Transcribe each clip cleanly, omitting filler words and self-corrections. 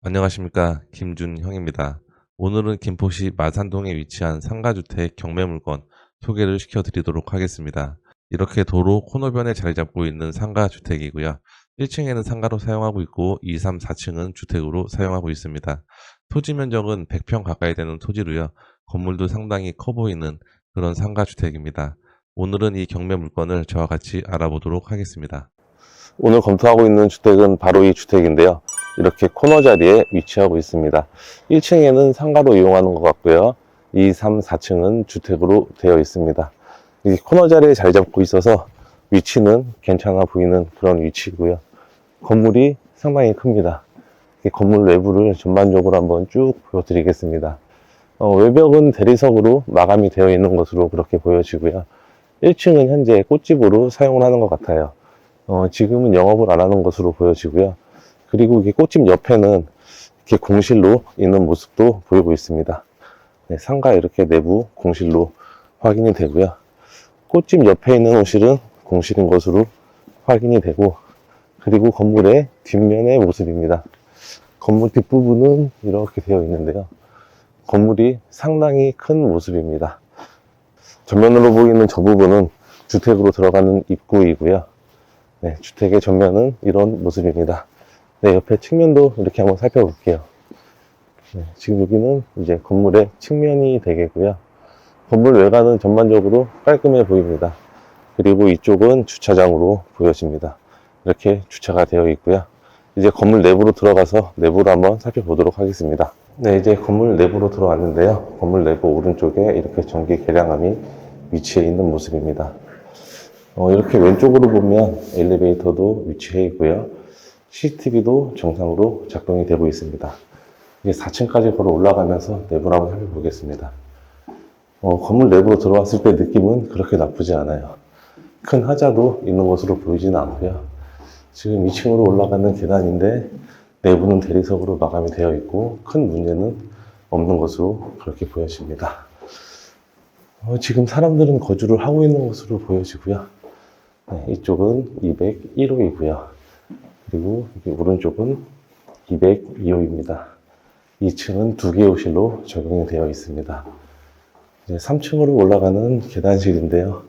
안녕하십니까, 김준형입니다. 오늘은 김포시 마산동에 위치한 상가주택 경매물건 소개를 시켜드리도록 하겠습니다. 이렇게 도로 코너변에 자리 잡고 있는 상가주택이고요. 1층에는 상가로 사용하고 있고 2, 3, 4층은 주택으로 사용하고 있습니다. 토지 면적은 100평 가까이 되는 토지로요. 건물도 상당히 커 보이는 그런 상가주택입니다. 오늘은 이 경매물건을 저와 같이 알아보도록 하겠습니다. 오늘 검토하고 있는 주택은 바로 이 주택인데요. 이렇게 코너 자리에 위치하고 있습니다. 1층에는 상가로 이용하는 것 같고요. 2, 3, 4층은 주택으로 되어 있습니다. 이 코너 자리에 자리 잡고 있어서 위치는 괜찮아 보이는 그런 위치이고요. 건물이 상당히 큽니다. 이 건물 내부를 전반적으로 한번 쭉 보여드리겠습니다. 외벽은 대리석으로 마감이 되어 있는 것으로 그렇게 보여지고요. 1층은 현재 꽃집으로 사용을 하는 것 같아요. 지금은 영업을 안 하는 것으로 보여지고요. 그리고 이게 꽃집 옆에는 이렇게 공실로 있는 모습도 보이고 있습니다. 네, 상가 이렇게 내부 공실로 확인이 되고요. 꽃집 옆에 있는 호실은 공실인 것으로 확인이 되고, 그리고 건물의 뒷면의 모습입니다. 건물 뒷부분은 이렇게 되어 있는데요. 건물이 상당히 큰 모습입니다. 전면으로 보이는 저 부분은 주택으로 들어가는 입구이고요. 네, 주택의 전면은 이런 모습입니다. 네, 옆에 측면도 이렇게 한번 살펴볼게요. 네, 지금 여기는 이제 건물의 측면이 되겠고요. 건물 외관은 전반적으로 깔끔해 보입니다. 그리고 이쪽은 주차장으로 보여집니다. 이렇게 주차가 되어 있고요. 이제 건물 내부로 들어가서 내부를 한번 살펴보도록 하겠습니다. 네, 이제 건물 내부로 들어왔는데요. 건물 내부 오른쪽에 이렇게 전기 계량함이 위치해 있는 모습입니다. 이렇게 왼쪽으로 보면 엘리베이터도 위치해 있고요. CCTV도 정상으로 작동이 되고 있습니다. 이제 4층까지 걸어 올라가면서 내부를 한번 살펴보겠습니다. 건물 내부로 들어왔을 때 느낌은 그렇게 나쁘지 않아요. 큰 하자도 있는 것으로 보이지는 않고요. 지금 2층으로 올라가는 계단인데 내부는 대리석으로 마감이 되어 있고 큰 문제는 없는 것으로 그렇게 보여집니다. 지금 사람들은 거주를 하고 있는 것으로 보여지고요. 네, 이쪽은 201호이고요. 그리고 오른쪽은 202호입니다. 2층은 2개의 호실로 적용이 되어 있습니다. 이제 3층으로 올라가는 계단실인데요.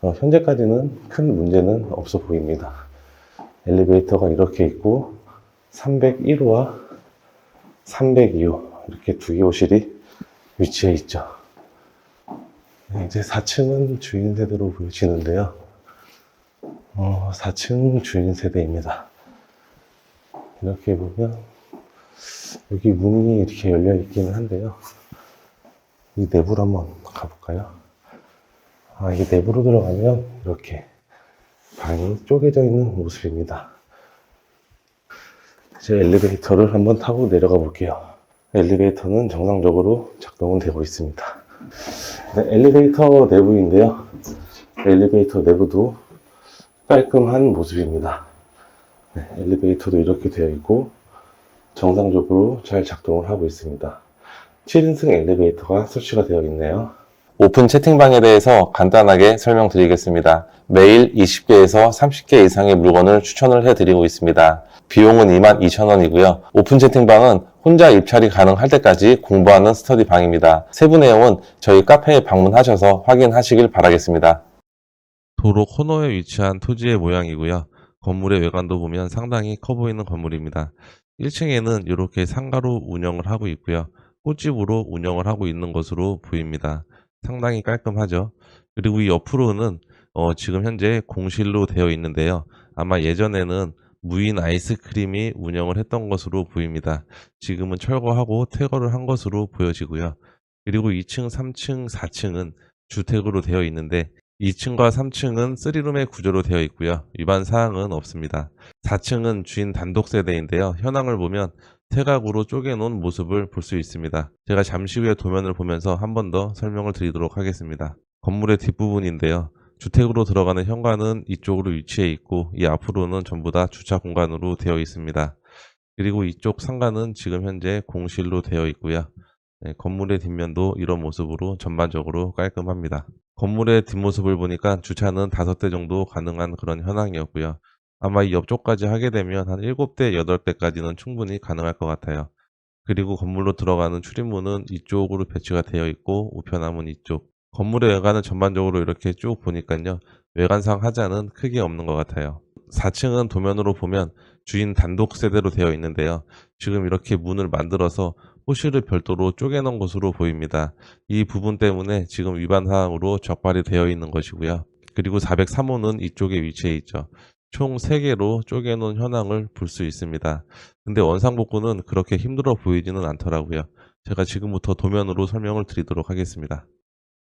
현재까지는 큰 문제는 없어 보입니다. 엘리베이터가 이렇게 있고 301호와 302호 이렇게 2개 호실이 위치해 있죠. 네, 이제 4층은 주인 세대로 보여지는데요. 4층 주인 세대입니다. 이렇게 보면 여기 문이 이렇게 열려 있기는 한데요. 이 내부로 한번 가볼까요? 이 내부로 들어가면 이렇게 방이 쪼개져 있는 모습입니다. 이제 엘리베이터를 한번 타고 내려가 볼게요. 엘리베이터는 정상적으로 작동은 되고 있습니다. 네, 엘리베이터 내부인데요. 엘리베이터 내부도 깔끔한 모습입니다. 네, 엘리베이터도 이렇게 되어 있고 정상적으로 잘 작동을 하고 있습니다. 7인승 엘리베이터가 설치가 되어 있네요. 오픈 채팅방에 대해서 간단하게 설명드리겠습니다. 매일 20개에서 30개 이상의 물건을 추천을 해드리고 있습니다. 비용은 22,000원이고요. 오픈 채팅방은 혼자 입찰이 가능할 때까지 공부하는 스터디 방입니다. 세부 내용은 저희 카페에 방문하셔서 확인하시길 바라겠습니다. 도로 코너에 위치한 토지의 모양이고요. 건물의 외관도 보면 상당히 커 보이는 건물입니다. 1층에는 이렇게 상가로 운영을 하고 있고요. 꽃집으로 운영을 하고 있는 것으로 보입니다. 상당히 깔끔하죠. 그리고 이 옆으로는 지금 현재 공실로 되어 있는데요. 아마 예전에는 무인 아이스크림이 운영을 했던 것으로 보입니다. 지금은 철거하고 퇴거를 한 것으로 보여지고요. 그리고 2층, 3층, 4층은 주택으로 되어 있는데 2층과 3층은 3룸의 구조로 되어 있고요. 위반 사항은 없습니다. 4층은 주인 단독 세대인데요. 현황을 보면 태각으로 쪼개놓은 모습을 볼 수 있습니다. 제가 잠시 후에 도면을 보면서 한 번 더 설명을 드리도록 하겠습니다. 건물의 뒷부분인데요. 주택으로 들어가는 현관은 이쪽으로 위치해 있고 이 앞으로는 전부 다 주차 공간으로 되어 있습니다. 그리고 이쪽 상가는 지금 현재 공실로 되어 있고요. 네, 건물의 뒷면도 이런 모습으로 전반적으로 깔끔합니다. 건물의 뒷모습을 보니까 주차는 5대 정도 가능한 그런 현황이었고요. 아마 이 옆쪽까지 하게 되면 한 7대, 8대까지는 충분히 가능할 것 같아요. 그리고 건물로 들어가는 출입문은 이쪽으로 배치가 되어 있고 우편함은 이쪽. 건물의 외관은 전반적으로 이렇게 쭉 보니깐요. 외관상 하자는 크게 없는 것 같아요. 4층은 도면으로 보면 주인 단독 세대로 되어 있는데요. 지금 이렇게 문을 만들어서 호실을 별도로 쪼개 놓은 것으로 보입니다. 이 부분 때문에 지금 위반 사항으로 적발이 되어 있는 것이고요. 그리고 403호는 이쪽에 위치해 있죠. 총 3개로 쪼개 놓은 현황을 볼 수 있습니다. 근데 원상복구는 그렇게 힘들어 보이지는 않더라고요. 제가 지금부터 도면으로 설명을 드리도록 하겠습니다.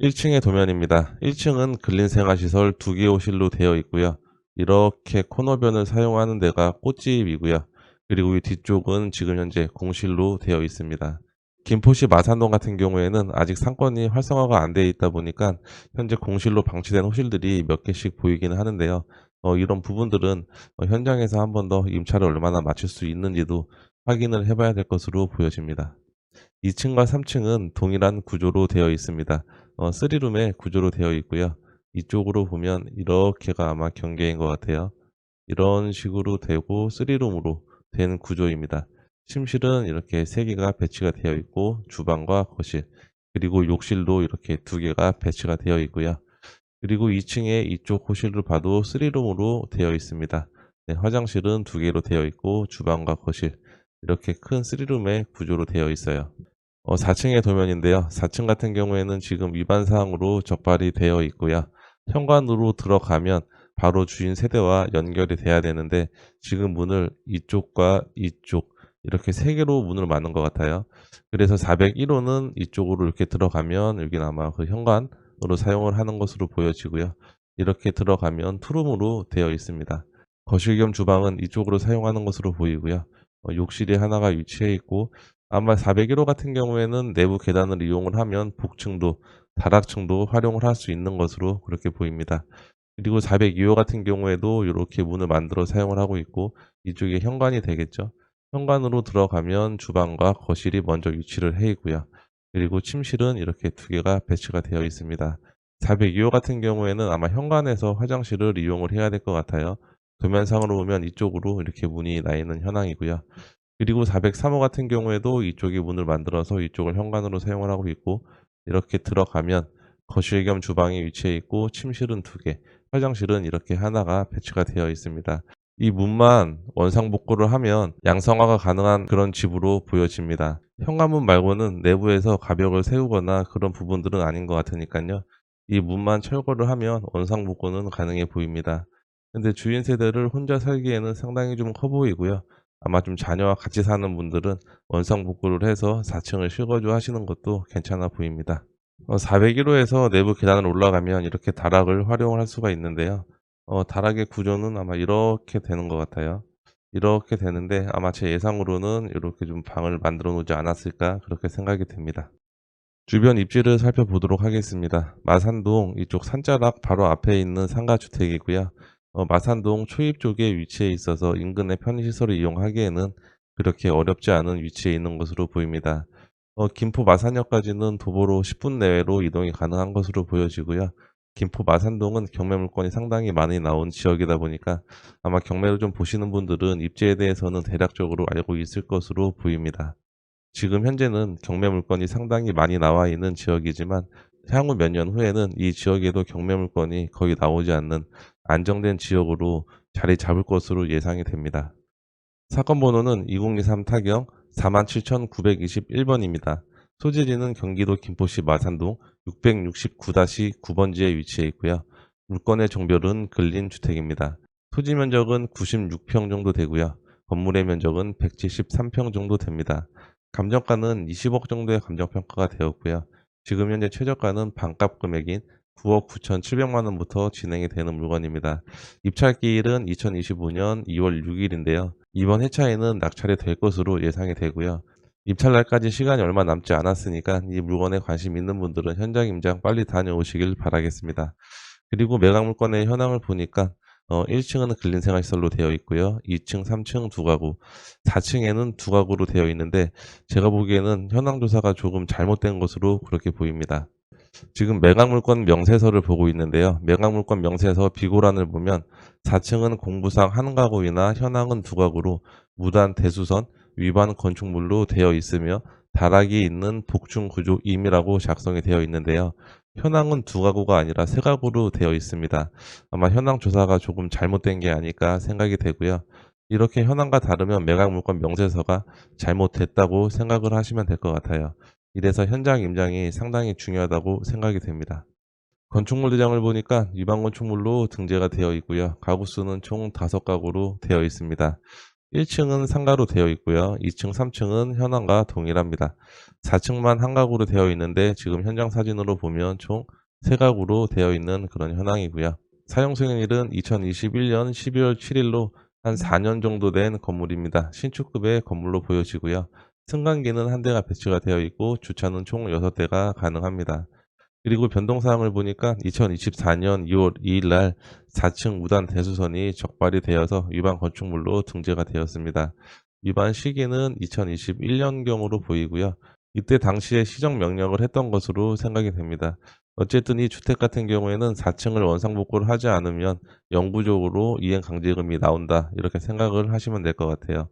1층의 도면입니다. 1층은 근린생활시설 2개 호실로 되어 있고요. 이렇게 코너변을 사용하는 데가 꽃집이고요. 그리고 이 뒤쪽은 지금 현재 공실로 되어 있습니다. 김포시 마산동 같은 경우에는 아직 상권이 활성화가 안 되어 있다 보니까 현재 공실로 방치된 호실들이 몇 개씩 보이기는 하는데요. 이런 부분들은 현장에서 한 번 더 임차를 얼마나 맞출 수 있는지도 확인을 해봐야 될 것으로 보여집니다. 2층과 3층은 동일한 구조로 되어 있습니다. 3룸의 구조로 되어 있고요. 이쪽으로 보면 이렇게가 아마 경계인 것 같아요. 이런 식으로 되고 3룸으로 된 구조입니다. 침실은 이렇게 3개가 배치가 되어 있고 주방과 거실 그리고 욕실도 이렇게 2개가 배치가 되어 있고요. 그리고 2층에 이쪽 호실을 봐도 3룸으로 되어 있습니다. 네, 화장실은 2개로 되어 있고 주방과 거실 이렇게 큰 3룸의 구조로 되어 있어요. 4층의 도면인데요. 4층 같은 경우에는 지금 위반 사항으로 적발이 되어 있고요. 현관으로 들어가면 바로 주인 세대와 연결이 돼야 되는데 지금 문을 이쪽과 이쪽 이렇게 3개로 문을 마는 것 같아요. 그래서 401호는 이쪽으로 이렇게 들어가면 여기는 아마 그 현관으로 사용을 하는 것으로 보여지고요. 이렇게 들어가면 투룸으로 되어 있습니다. 거실 겸 주방은 이쪽으로 사용하는 것으로 보이고요. 욕실이 하나가 위치해 있고 아마 401호 같은 경우에는 내부 계단을 이용을 하면 복층도 다락층도 활용을 할 수 있는 것으로 그렇게 보입니다. 그리고 402호 같은 경우에도 이렇게 문을 만들어 사용을 하고 있고 이쪽에 현관이 되겠죠. 현관으로 들어가면 주방과 거실이 먼저 위치를 해 있고요. 그리고 침실은 이렇게 2개가 배치가 되어 있습니다. 402호 같은 경우에는 아마 현관에서 화장실을 이용을 해야 될 것 같아요. 도면상으로 보면 이쪽으로 이렇게 문이 나 있는 현황이고요. 그리고 403호 같은 경우에도 이쪽에 문을 만들어서 이쪽을 현관으로 사용을 하고 있고 이렇게 들어가면 거실 겸 주방이 위치해 있고 침실은 2개, 화장실은 이렇게 하나가 배치가 되어 있습니다. 이 문만 원상복구를 하면 양성화가 가능한 그런 집으로 보여집니다. 현관문 말고는 내부에서 가벽을 세우거나 그런 부분들은 아닌 것 같으니까요. 이 문만 철거를 하면 원상복구는 가능해 보입니다. 근데 주인 세대를 혼자 살기에는 상당히 좀 커 보이고요. 아마 좀 자녀와 같이 사는 분들은 원상복구를 해서 4층을 실거주 하시는 것도 괜찮아 보입니다. 401호에서 내부 계단을 올라가면 이렇게 다락을 활용을 할 수가 있는데요. 다락의 구조는 아마 이렇게 되는 것 같아요. 이렇게 되는데 아마 제 예상으로는 이렇게 좀 방을 만들어 놓지 않았을까 그렇게 생각이 됩니다. 주변 입지를 살펴보도록 하겠습니다. 마산동 이쪽 산자락 바로 앞에 있는 상가주택이고요. 마산동 초입 쪽에 위치해 있어서 인근의 편의시설을 이용하기에는 그렇게 어렵지 않은 위치에 있는 것으로 보입니다. 김포 마산역까지는 도보로 10분 내외로 이동이 가능한 것으로 보여지고요. 김포 마산동은 경매 물건이 상당히 많이 나온 지역이다 보니까 아마 경매를 좀 보시는 분들은 입지에 대해서는 대략적으로 알고 있을 것으로 보입니다. 지금 현재는 경매 물건이 상당히 많이 나와 있는 지역이지만 향후 몇 년 후에는 이 지역에도 경매 물건이 거의 나오지 않는 안정된 지역으로 자리 잡을 것으로 예상이 됩니다. 사건 번호는 2023 타경 47,921번입니다. 소재지는 경기도 김포시 마산동 669-9번지에 위치해 있고요. 물건의 종별은 근린주택입니다. 토지 면적은 96평 정도 되고요. 건물의 면적은 173평 정도 됩니다. 감정가는 20억 정도의 감정평가가 되었고요. 지금 현재 최저가는 반값 금액인 9억 9,700만 원부터 진행이 되는 물건입니다. 입찰기일은 2025년 2월 6일인데요. 이번 회차에는 낙찰이 될 것으로 예상이 되고요. 입찰날까지 시간이 얼마 남지 않았으니까 이 물건에 관심 있는 분들은 현장 임장 빨리 다녀오시길 바라겠습니다. 그리고 매각 물건의 현황을 보니까 1층은 근린생활시설로 되어 있고요. 2층, 3층 두 가구, 4층에는 두 가구로 되어 있는데 제가 보기에는 현황 조사가 조금 잘못된 것으로 그렇게 보입니다. 지금 매각물건 명세서를 보고 있는데요. 매각물건 명세서 비고란을 보면 4층은 공부상 한 가구이나 현황은 두 가구로 무단 대수선, 위반 건축물로 되어 있으며 다락이 있는 복층 구조임이라고 작성이 되어 있는데요. 현황은 두 가구가 아니라 세 가구로 되어 있습니다. 아마 현황 조사가 조금 잘못된 게 아닐까 생각이 되고요. 이렇게 현황과 다르면 매각물건 명세서가 잘못됐다고 생각을 하시면 될 것 같아요. 이래서 현장 임장이 상당히 중요하다고 생각이 됩니다. 건축물 대장을 보니까 위반 건축물로 등재가 되어 있고요. 가구 수는 총 5가구로 되어 있습니다. 1층은 상가로 되어 있고요. 2층, 3층은 현황과 동일합니다. 4층만 한 가구로 되어 있는데 지금 현장 사진으로 보면 총 3가구로 되어 있는 그런 현황이고요. 사용 승인일은 2021년 12월 7일로 한 4년 정도 된 건물입니다. 신축급의 건물로 보여지고요. 승강기는 한 대가 배치가 되어 있고 주차는 총 6대가 가능합니다. 그리고 변동사항을 보니까 2024년 2월 2일 날 4층 무단 대수선이 적발이 되어서 위반 건축물로 등재가 되었습니다. 위반 시기는 2021년경으로 보이고요. 이때 당시에 시정 명령을 했던 것으로 생각이 됩니다. 어쨌든 이 주택 같은 경우에는 4층을 원상복구를 하지 않으면 영구적으로 이행 강제금이 나온다. 이렇게 생각을 하시면 될 것 같아요.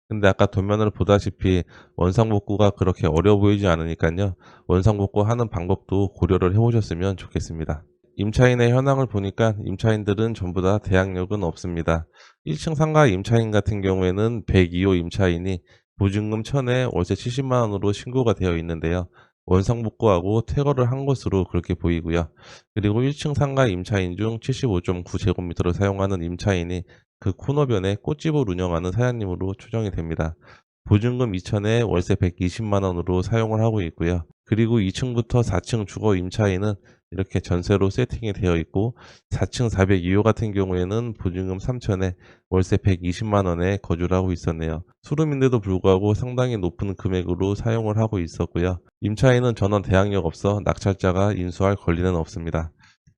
근데 아까 도면을 보다시피 원상복구가 그렇게 어려워 보이지 않으니까요. 원상복구하는 방법도 고려를 해보셨으면 좋겠습니다. 임차인의 현황을 보니까 임차인들은 전부 다 대항력은 없습니다. 1층 상가 임차인 같은 경우에는 102호 임차인이 보증금 1000에 월세 70만 원으로 신고가 되어 있는데요. 원상복구하고 퇴거를 한 것으로 그렇게 보이고요. 그리고 1층 상가 임차인 중 75.9제곱미터를 사용하는 임차인이 그 코너변에 꽃집을 운영하는 사장님으로 추정이 됩니다. 보증금 2천에 월세 120만 원으로 사용을 하고 있고요. 그리고 2층부터 4층 주거 임차인은 이렇게 전세로 세팅이 되어 있고 4층 402호 같은 경우에는 보증금 3천에 월세 120만 원에 거주를 하고 있었네요. 수름인데도 불구하고 상당히 높은 금액으로 사용을 하고 있었고요. 임차인은 전원 대항력 없어 낙찰자가 인수할 권리는 없습니다.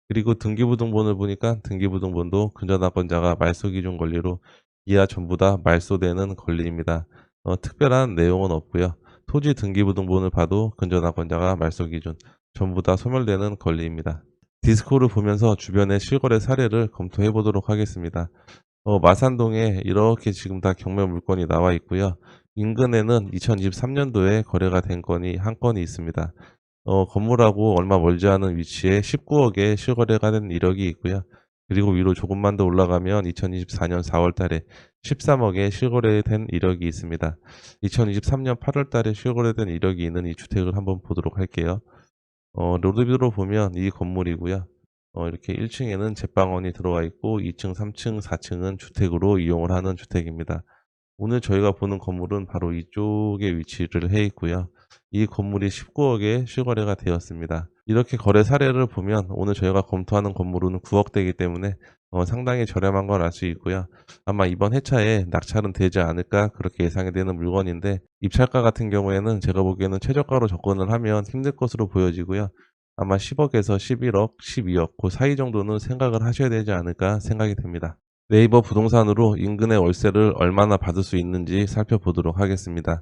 그리고 등기부등본을 보니까 등기부등본도 근저당권자가 말소기준 권리로 이하 전부 다 말소되는 권리입니다. 특별한 내용은 없고요. 토지 등기부등본을 봐도 근저당권자가 말소기준 전부 다 소멸되는 권리입니다. 디스코를 보면서 주변의 실거래 사례를 검토해 보도록 하겠습니다. 마산동에 이렇게 지금 다 경매 물건이 나와 있고요. 인근에는 2023년도에 거래가 된 건이 한 건이 있습니다. 건물하고 얼마 멀지 않은 위치에 19억에 실거래가 된 이력이 있고요. 그리고 위로 조금만 더 올라가면 2024년 4월 달에 13억에 실거래된 이력이 있습니다. 2023년 8월 달에 실거래된 이력이 있는 이 주택을 한번 보도록 할게요. 로드뷰로 보면 이 건물이고요. 이렇게 1층에는 제방원이 들어와 있고 2층, 3층, 4층은 주택으로 이용을 하는 주택입니다. 오늘 저희가 보는 건물은 바로 이쪽에 위치를 해 있고요. 이 건물이 19억에 실거래가 되었습니다. 이렇게 거래 사례를 보면 오늘 저희가 검토하는 건물은 9억대이기 때문에 상당히 저렴한 걸 알 수 있고요. 아마 이번 회차에 낙찰은 되지 않을까 그렇게 예상이 되는 물건인데 입찰가 같은 경우에는 제가 보기에는 최저가로 접근을 하면 힘들 것으로 보여지고요. 아마 10억에서 11억, 12억 그 사이 정도는 생각을 하셔야 되지 않을까 생각이 됩니다. 네이버 부동산으로 인근의 월세를 얼마나 받을 수 있는지 살펴보도록 하겠습니다.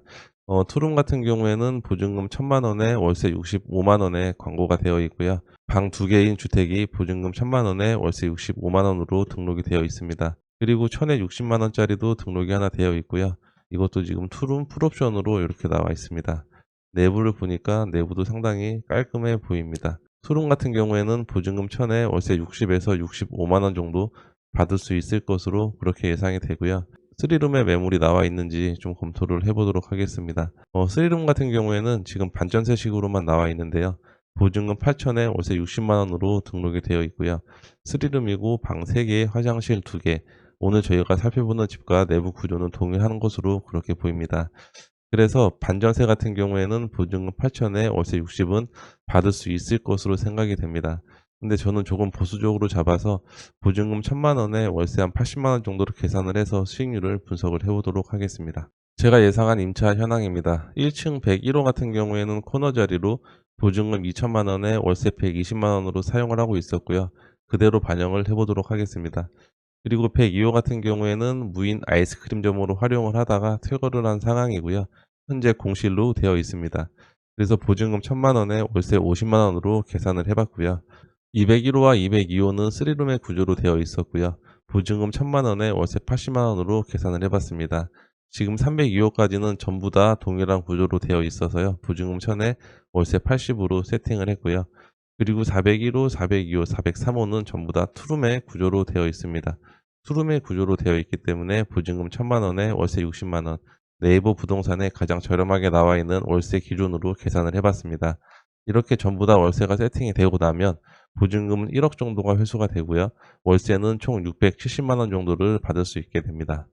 투룸 같은 경우에는 보증금 1000만 원에 월세 65만 원에 광고가 되어 있고요. 방 2개인 주택이 보증금 1000만 원에 월세 65만 원으로 등록이 되어 있습니다. 그리고 1000에 60만 원짜리도 등록이 하나 되어 있고요. 이것도 지금 투룸 풀옵션으로 이렇게 나와 있습니다. 내부를 보니까 내부도 상당히 깔끔해 보입니다. 투룸 같은 경우에는 보증금 1000에 월세 60에서 65만 원 정도 받을 수 있을 것으로 그렇게 예상이 되고요. 3룸의 매물이 나와 있는지 좀 검토를 해보도록 하겠습니다. 3룸 같은 경우에는 지금 반전세식으로만 나와 있는데요. 보증금 8천에 월세 60만 원으로 등록이 되어 있고요. 3룸이고 방 3개, 화장실 2개. 오늘 저희가 살펴보는 집과 내부 구조는 동일한 것으로 그렇게 보입니다. 그래서 반전세 같은 경우에는 보증금 8천에 월세 60은 받을 수 있을 것으로 생각이 됩니다. 근데 저는 조금 보수적으로 잡아서 보증금 1000만 원에 월세 한 80만 원 정도로 계산을 해서 수익률을 분석을 해보도록 하겠습니다. 제가 예상한 임차 현황입니다. 1층 101호 같은 경우에는 코너 자리로 보증금 2천만 원에 월세 120만 원으로 사용을 하고 있었고요. 그대로 반영을 해보도록 하겠습니다. 그리고 102호 같은 경우에는 무인 아이스크림점으로 활용을 하다가 퇴거를 한 상황이고요. 현재 공실로 되어 있습니다. 그래서 보증금 1,000만원에 월세 50만원으로 계산을 해봤고요. 201호와 202호는 3룸의 구조로 되어 있었고요. 보증금 1,000만원에 월세 80만원으로 계산을 해봤습니다. 지금 302호까지는 전부 다 동일한 구조로 되어 있어서요. 보증금 1,000에 월세 80으로 세팅을 했고요. 그리고 401호, 402호, 403호는 전부 다 투룸의 구조로 되어 있습니다. 투룸의 구조로 되어 있기 때문에 보증금 1,000만원에 월세 60만원, 네이버 부동산에 가장 저렴하게 나와 있는 월세 기준으로 계산을 해봤습니다. 이렇게 전부 다 월세가 세팅이 되고 나면 보증금은 1억 정도가 회수가 되고요. 월세는 총 670만원 정도를 받을 수 있게 됩니다.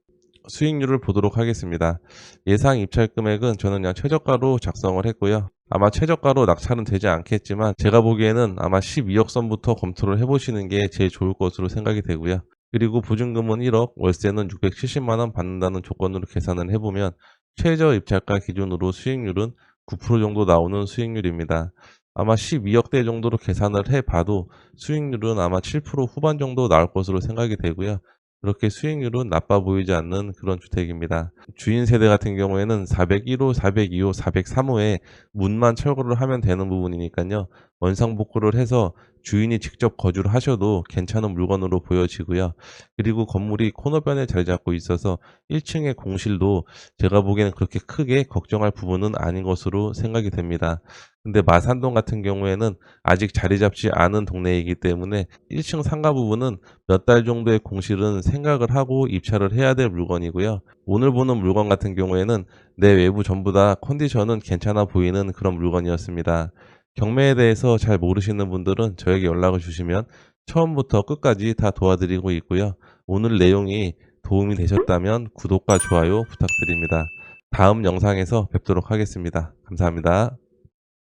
수익률을 보도록 하겠습니다. 예상 입찰 금액은 저는 그냥 최저가로 작성을 했고요. 아마 최저가로 낙찰은 되지 않겠지만 제가 보기에는 아마 12억 선부터 검토를 해보시는 게 제일 좋을 것으로 생각이 되고요. 그리고 보증금은 1억, 월세는 670만원 받는다는 조건으로 계산을 해보면 최저 입찰가 기준으로 수익률은 9% 정도 나오는 수익률입니다. 아마 12억대 정도로 계산을 해봐도 수익률은 아마 7% 후반 정도 나올 것으로 생각이 되고요. 그렇게 수익률은 나빠 보이지 않는 그런 주택입니다. 주인 세대 같은 경우에는 401호, 402호, 403호에 문만 철거를 하면 되는 부분이니까요. 원상복구를 해서 주인이 직접 거주를 하셔도 괜찮은 물건으로 보여지고요. 그리고 건물이 코너변에 자리 잡고 있어서 1층의 공실도 제가 보기에는 그렇게 크게 걱정할 부분은 아닌 것으로 생각이 됩니다. 근데 마산동 같은 경우에는 아직 자리 잡지 않은 동네이기 때문에 1층 상가 부분은 몇 달 정도의 공실은 생각을 하고 입찰을 해야 될 물건이고요. 오늘 보는 물건 같은 경우에는 내 외부 전부 다 컨디션은 괜찮아 보이는 그런 물건이었습니다. 경매에 대해서 잘 모르시는 분들은 저에게 연락을 주시면 처음부터 끝까지 다 도와드리고 있고요. 오늘 내용이 도움이 되셨다면 구독과 좋아요 부탁드립니다. 다음 영상에서 뵙도록 하겠습니다. 감사합니다.